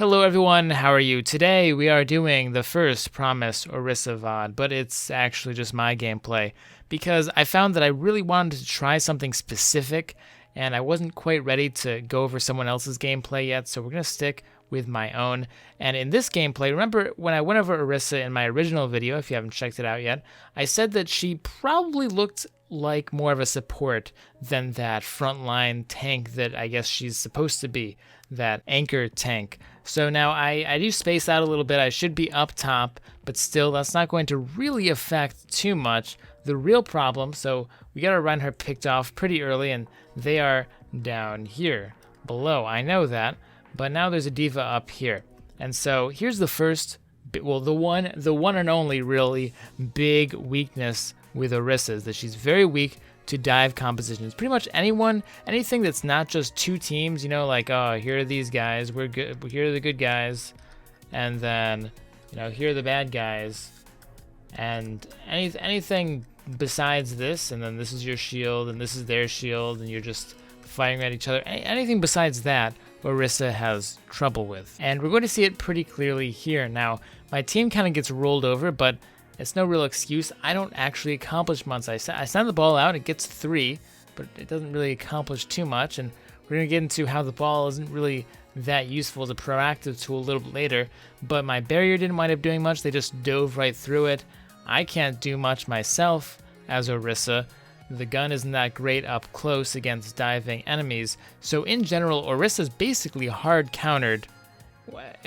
Hello everyone, how are you? Today we are doing the first promised Orisa VOD, but it's actually just my gameplay because I found that I really wanted to try something specific and I wasn't quite ready to go over someone else's gameplay yet, so we're going to stick with my own. And in this gameplay, remember when I went over Orisa in my original video, if you haven't checked it out yet, I said that she probably looked like more of a support than that frontline tank that I guess she's supposed to be, that anchor tank. So now I do space out a little bit. I should be up top, but still that's not going to really affect too much. The real problem, so we got our Reinhardt picked off pretty early and they are down here below. I know that, but now there's a diva up here. And so here's the first, well, the one and only really big weakness with Orisa is that she's very weak to dive compositions. Pretty much anything that's not just two teams, you know, like, oh, here are these guys, we're good, here are the good guys, and then, you know, here are the bad guys, and anything besides this, and then this is your shield, and this is their shield, and you're just fighting at each other. Anything besides that, Orisa has trouble with. And we're going to see it pretty clearly here. Now, my team kind of gets rolled over, but it's no real excuse. I don't actually accomplish much. I send the ball out, it gets 3, but it doesn't really accomplish too much, and we're going to get into how the ball isn't really that useful as a proactive tool a little bit later, but my barrier didn't wind up doing much. They just dove right through it. I can't do much myself as Orisa. The gun isn't that great up close against diving enemies, so in general, Orisa's basically hard countered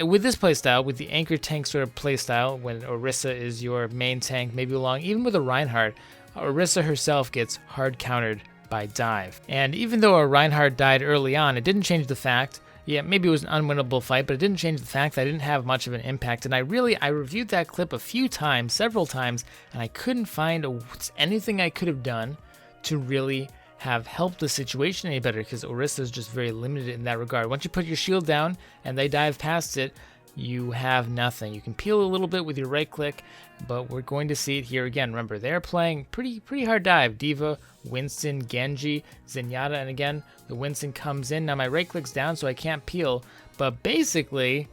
with this playstyle, with the anchor tank sort of playstyle, when Orisa is your main tank, maybe along, even with a Reinhardt, Orisa herself gets hard countered by dive. And even though a Reinhardt died early on, it didn't change the fact, yeah, maybe it was an unwinnable fight, but it didn't change the fact that I didn't have much of an impact. And I reviewed that clip a few times, several times, and I couldn't find anything I could have done to really have helped the situation any better, because Orisa is just very limited in that regard. Once you put your shield down and they dive past it, you have nothing. You can peel a little bit with your right click, but we're going to see it here again. Remember, they're playing pretty hard dive. Diva, Winston, Genji, Zenyatta, and again, the Winston comes in. Now my right click's down, so I can't peel, but basically,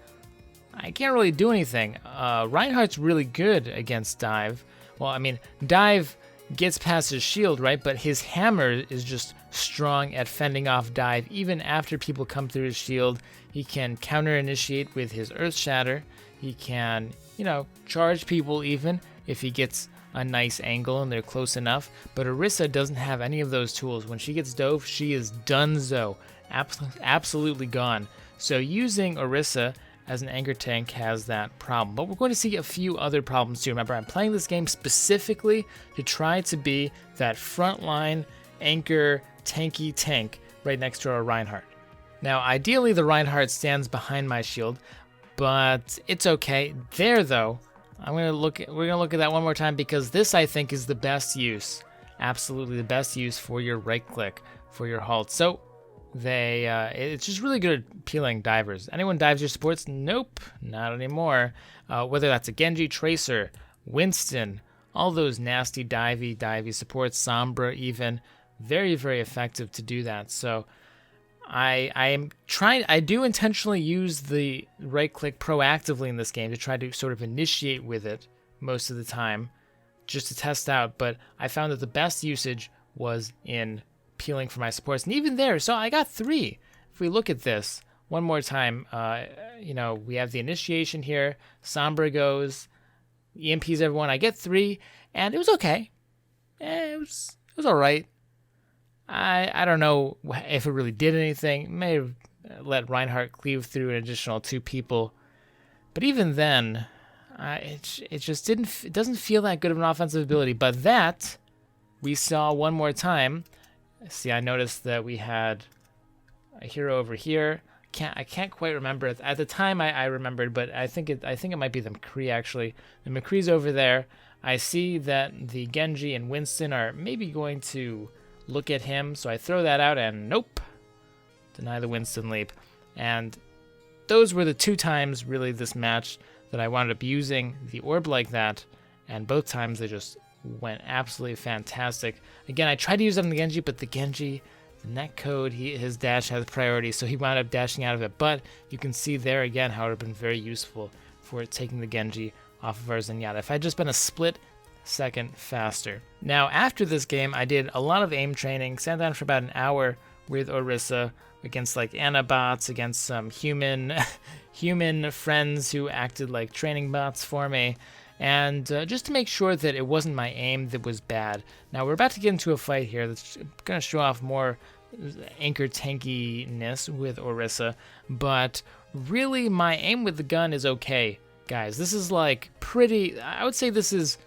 I can't really do anything. Reinhardt's really good against dive. Well, I mean, dive gets past his shield, right? But his hammer is just strong at fending off dive. Even after people come through his shield, he can counter-initiate with his Earth Shatter. He can, you know, charge people even if he gets a nice angle and they're close enough. But Orisa doesn't have any of those tools. When she gets dove, she is donezo. Absolutely gone. So using Orisa as an anchor tank has that problem. But we're going to see a few other problems too. Remember, I'm playing this game specifically to try to be that frontline anchor tanky tank right next to our Reinhardt. Now, ideally the Reinhardt stands behind my shield, but it's okay. There though, we're gonna look at that one more time, because this I think is the best use. Absolutely the best use for your right click, for your halt. So it's just really good at peeling divers. Anyone dives your supports? Nope, not anymore. Whether that's a Genji, Tracer, Winston, all those nasty divey supports, Sombra even, very effective to do that. So I do intentionally use the right click proactively in this game to try to sort of initiate with it most of the time, just to test out. But I found that the best usage was in peeling for my supports, and even there, so I got 3. If we look at this one more time, you know, we have the initiation here, Sombra goes, EMPs everyone, I get 3, and it was okay. It was all right. I don't know if it really did anything. May have let Reinhardt cleave through an additional 2 people, but even then, it just it doesn't feel that good of an offensive ability. But that we saw one more time. See, I noticed that we had a hero over here. I can't quite remember. At the time, I remembered, but I think it might be the McCree actually. The McCree's over there. I see that the Genji and Winston are maybe going to look at him, so I throw that out, and nope, deny the Winston leap. And those were the 2 times really this match that I wound up using the orb like that, and both times they just went absolutely fantastic. Again, I tried to use it on the Genji, but the Genji the net code, his dash has priority, so he wound up dashing out of it. But you can see there again how it would have been very useful for taking the Genji off of our Zenyatta if I'd just been a split second faster. Now, after this game, I did a lot of aim training, sat down for about an hour with Orisa against like Anabots, against some human friends who acted like training bots for me, and just to make sure that it wasn't my aim that was bad. Now, we're about to get into a fight here that's going to show off more anchor tankiness with Orisa, but really my aim with the gun is okay, guys. This is like I would say this is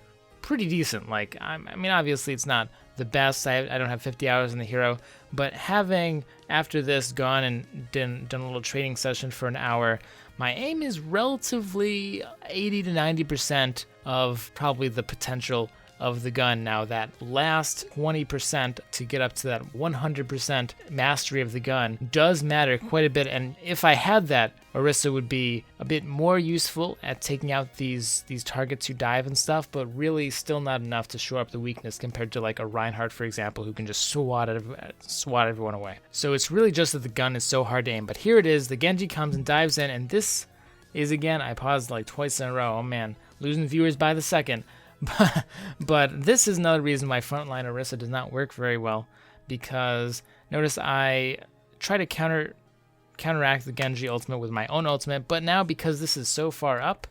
pretty decent. Like, I mean, obviously it's not the best. I don't have 50 hours in the hero, but having, after this, gone and done a little training session for an hour, my aim is relatively 80 to 90% of probably the potential of the gun. Now, that last 20% to get up to that 100% mastery of the gun does matter quite a bit, and if I had that, Orisa would be a bit more useful at taking out these targets who dive and stuff, but really still not enough to shore up the weakness compared to like a Reinhardt, for example, who can just swat everyone away. So it's really just that the gun is so hard to aim. But here it is, the Genji comes and dives in, and this is, again, I paused like twice in a row. Oh man, losing viewers by the second. But this is another reason why frontline Orisa does not work very well, because notice I try to counteract the Genji ultimate with my own ultimate, but now because this is so far up,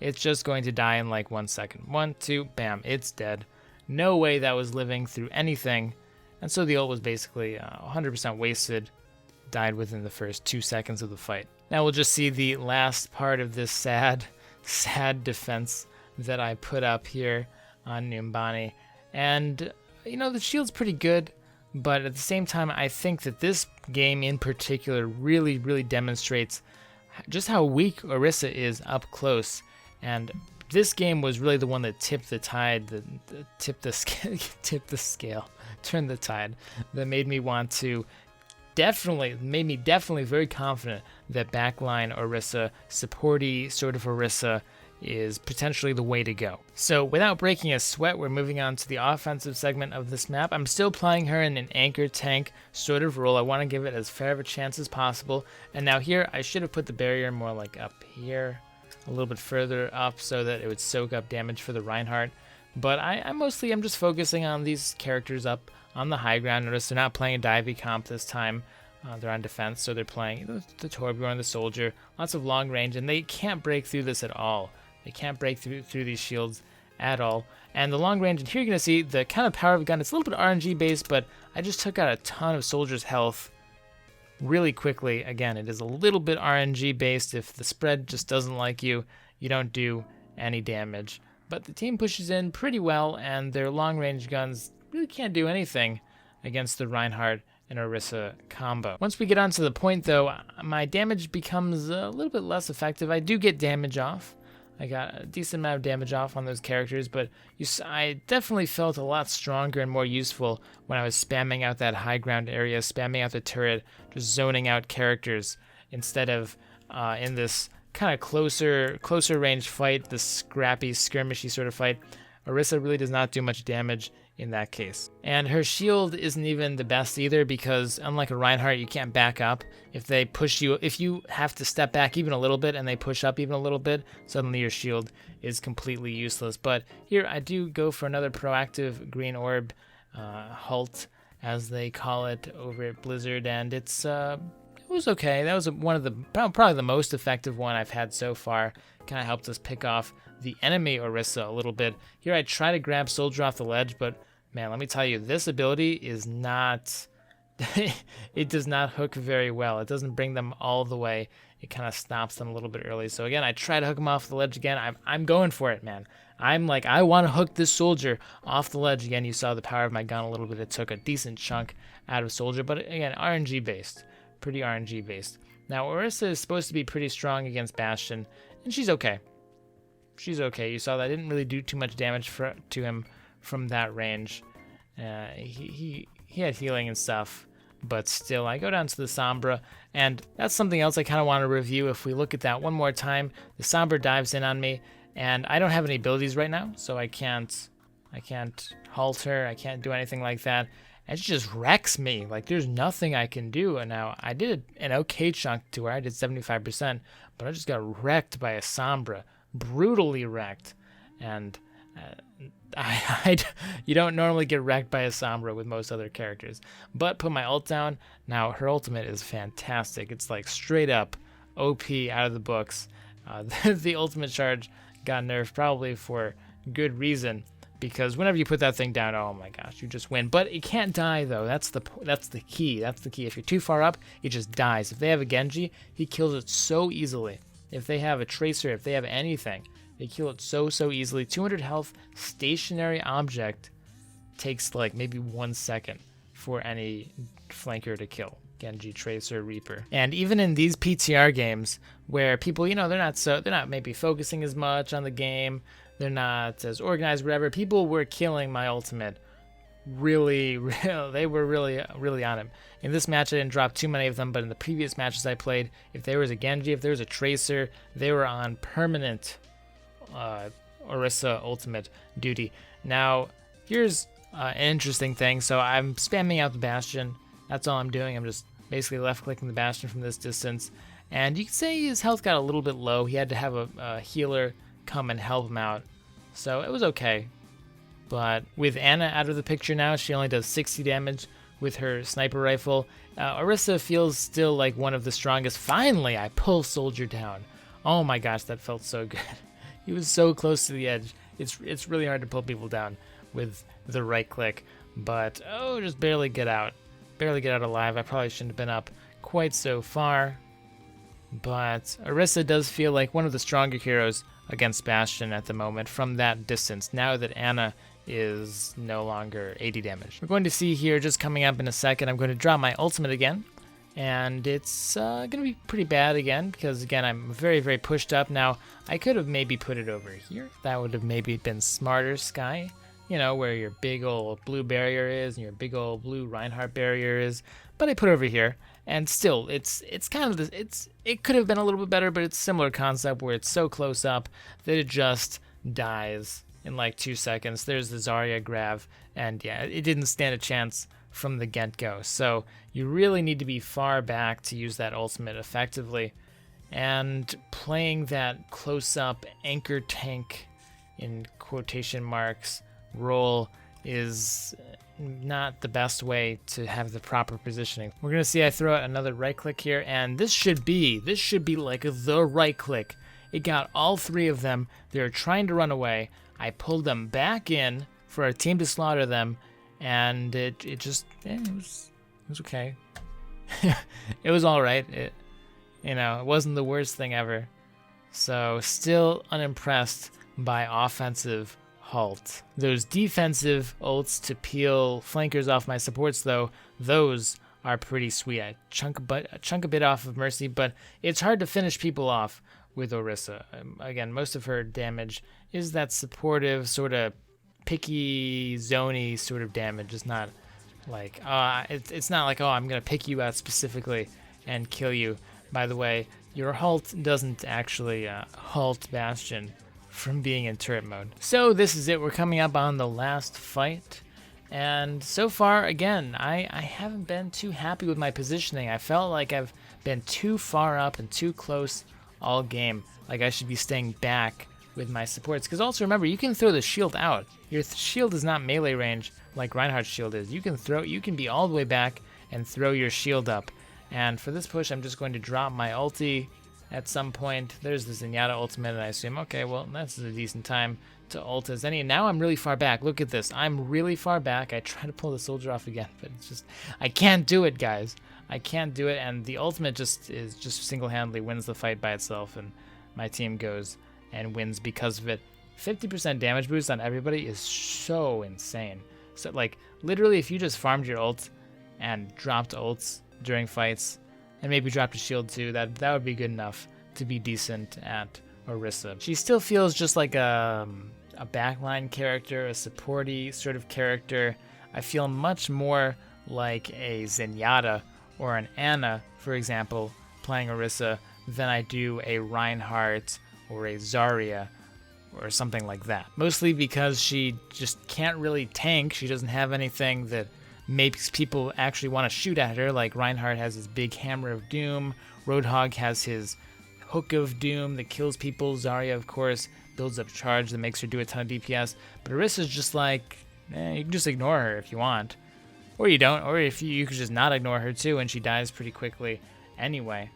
it's just going to die in like 1 second. 1, 2, bam, it's dead. No way that was living through anything, and so the ult was basically 100% wasted, died within the first 2 seconds of the fight. Now we'll just see the last part of this sad defense that I put up here on Numbani. And, you know, the shield's pretty good, but at the same time, I think that this game in particular really, really demonstrates just how weak Orisa is up close. And this game was really the one that tipped the tide, tipped the scale, turned the tide, that made me want to made me definitely very confident that backline Orisa, supporty sort of Orisa, is potentially the way to go. So without breaking a sweat, we're moving on to the offensive segment of this map. I'm still playing her in an anchor tank sort of role. I want to give it as fair of a chance as possible. And now here, I should have put the barrier more like up here, a little bit further up so that it would soak up damage for the Reinhardt. But I'm just focusing on these characters up on the high ground. Notice they're not playing a divey comp this time. They're on defense, so they're playing the Torbjorn, the Soldier, lots of long range, and they can't break through this at all. They can't break through these shields at all. And the long range, and here you're going to see the kind of power of the gun. It's a little bit RNG based, but I just took out a ton of Soldier's health really quickly. Again, it is a little bit RNG based. If the spread just doesn't like you, you don't do any damage. But the team pushes in pretty well, and their long range guns really can't do anything against the Reinhardt and Orisa combo. Once we get onto the point, though, my damage becomes a little bit less effective. I do get damage off. I got a decent amount of damage off on those characters, but I definitely felt a lot stronger and more useful when I was spamming out that high ground area, spamming out the turret, just zoning out characters, instead of in this kind of closer range fight, this scrappy, skirmishy sort of fight. Orisa really does not do much damage in that case. And her shield isn't even the best either, because unlike a Reinhardt, you can't back up. If they push you, if you have to step back even a little bit and they push up even a little bit, suddenly your shield is completely useless. But here I do go for another proactive green orb, halt as they call it over at Blizzard, and it was okay. That was one of the probably the most effective one I've had so far. Kind of helped us pick off the enemy Orisa a little bit. Here I try to grab Soldier off the ledge, but man, let me tell you, this ability is not, it does not hook very well. It doesn't bring them all the way. It kind of stops them a little bit early. So again, I try to hook him off the ledge again. I'm going for it, man. I'm like, I want to hook this Soldier off the ledge. Again, you saw the power of my gun a little bit. It took a decent chunk out of Soldier, but again, RNG based, pretty RNG based. Now, Orisa is supposed to be pretty strong against Bastion, and she's okay. She's okay. You saw that I didn't really do too much damage to him from that range. He had healing and stuff, but still, I go down to the Sombra, and that's something else I kind of want to review. If we look at that one more time, the Sombra dives in on me, and I don't have any abilities right now, so I can't halt her. I can't do anything like that. and she just wrecks me. Like, there's nothing I can do. And now I did an okay chunk to her. I did 75%, but I just got wrecked by a Sombra, brutally wrecked. And you don't normally get wrecked by a Sombra with most other characters. But put my ult down. Now her ultimate is fantastic. It's like straight up OP out of the books. The ultimate charge got nerfed probably for good reason, because whenever you put that thing down, oh my gosh, you just win. But it can't die though. That's the key. That's the key. If you're too far up, it just dies. If they have a Genji, he kills it so easily. If they have a Tracer, if they have anything, they kill it so easily. 200 health stationary object takes like maybe 1 second for any flanker to kill. Genji, Tracer, Reaper. And even in these PTR games where people, they're not maybe focusing as much on the game, they're not as organized, whatever, people were killing my ultimate they were really on him. In this match I didn't drop too many of them, but in the previous matches I played, if there was a Genji, if there was a Tracer, they were on permanent Orisa ultimate duty. Now here's an interesting thing. So I'm spamming out the Bastion. That's all I'm doing. I'm just basically left-clicking the Bastion from this distance. And you can say his health got a little bit low. He had to have a healer come and help him out. So it was okay. But with Ana out of the picture now, she only does 60 damage with her sniper rifle. Orisa feels still like one of the strongest. Finally, I pull Soldier down. Oh my gosh, that felt so good. He was so close to the edge. It's really hard to pull people down with the right click. But, just barely get out. Barely get out alive. I probably shouldn't have been up quite so far. But Orisa does feel like one of the stronger heroes against Bastion at the moment from that distance, now that Ana is no longer 80 damage. We're going to see here just coming up in a second, I'm going to drop my ultimate again. And it's going to be pretty bad again, because again, I'm very pushed up. Now, I could have maybe put it over here. That would have maybe been smarter, Sky. Where your big old blue barrier is and your big old blue Reinhardt barrier is. But I put it over here, and still, it's kind of it could have been a little bit better, but it's similar concept where it's so close up that it just dies in like 2 seconds. There's the Zarya grab, and yeah, it didn't stand a chance from the get-go. So you really need to be far back to use that ultimate effectively, and playing that close-up anchor tank in quotation marks role is not the best way to have the proper positioning. We're gonna see I throw out another right click here, and this should be like the right click. It got all three of them. They're trying to run away. I pulled them back in for our team to slaughter them, and it was okay. It was all right. It wasn't the worst thing ever. So still unimpressed by offensive halt. Those defensive ults to peel flankers off my supports, though, those are pretty sweet. I chunk a bit off of Mercy, but it's hard to finish people off with Orisa. Again, most of her damage is that supportive, sort of picky, zony sort of damage. It's not like, it's not like, I'm going to pick you out specifically and kill you. By the way, your halt doesn't actually halt Bastion from being in turret mode. So this is it. We're coming up on the last fight. And so far, again, I haven't been too happy with my positioning. I felt like I've been too far up and too close all game. Like I should be staying back with my supports. Because also remember, you can throw the shield out. Your shield is not melee range like Reinhardt's shield is. You can be all the way back and throw your shield up. And for this push, I'm just going to drop my ulti at some point. There's the Zenyatta ultimate, and I assume, okay, well, that's a decent time to ult as any. Now I'm really far back. Look at this. I'm really far back. I try to pull the soldier off again, but it's just, I can't do it, guys. I can't do it, and the ultimate just single-handedly wins the fight by itself, and my team goes and wins because of it. 50% damage boost on everybody is so insane. So, like, literally, if you just farmed your ult and dropped ults during fights, and maybe dropped a shield too, that would be good enough to be decent at Orisa. She still feels just like a backline character, a supporty sort of character. I feel much more like a Zenyatta or an Ana, for example, playing Orisa, than I do a Reinhardt or a Zarya or something like that. Mostly because she just can't really tank. She doesn't have anything that makes people actually want to shoot at her. Like Reinhardt has his big hammer of doom, Roadhog has his hook of doom that kills people, Zarya of course builds up charge that makes her do a ton of DPS, but Orisa's just like, you can just ignore her if you want. Or you don't, or if you could just not ignore her too, and she dies pretty quickly anyway.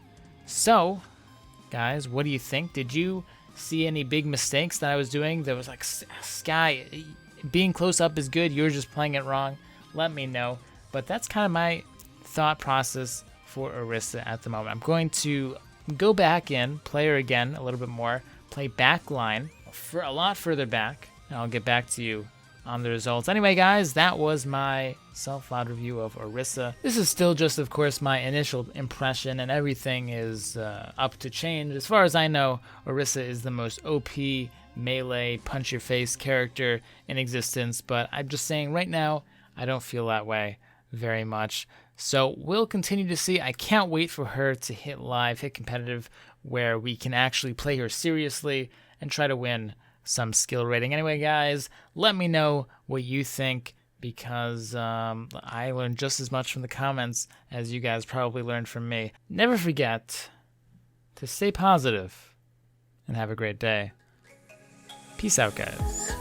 So, guys, what do you think? Did you see any big mistakes that I was doing that was like, Sky, being close up is good, you're just playing it wrong? Let me know. But that's kind of my thought process for Orisa at the moment. I'm going to go back in, play her again a little bit more, play backline for a lot further back, and I'll get back to you on the results. Anyway, guys, that was my self-led review of Orisa. This is still just, of course, my initial impression, and everything is up to change. As far as I know, Orisa is the most OP melee punch-your-face character in existence, but I'm just saying right now, I don't feel that way very much. So we'll continue to see. I can't wait for her to hit live, hit competitive, where we can actually play her seriously and try to win some skill rating. Anyway, guys, let me know what you think, because I learned just as much from the comments as you guys probably learned from me. Never forget to stay positive and have a great day. Peace out, guys.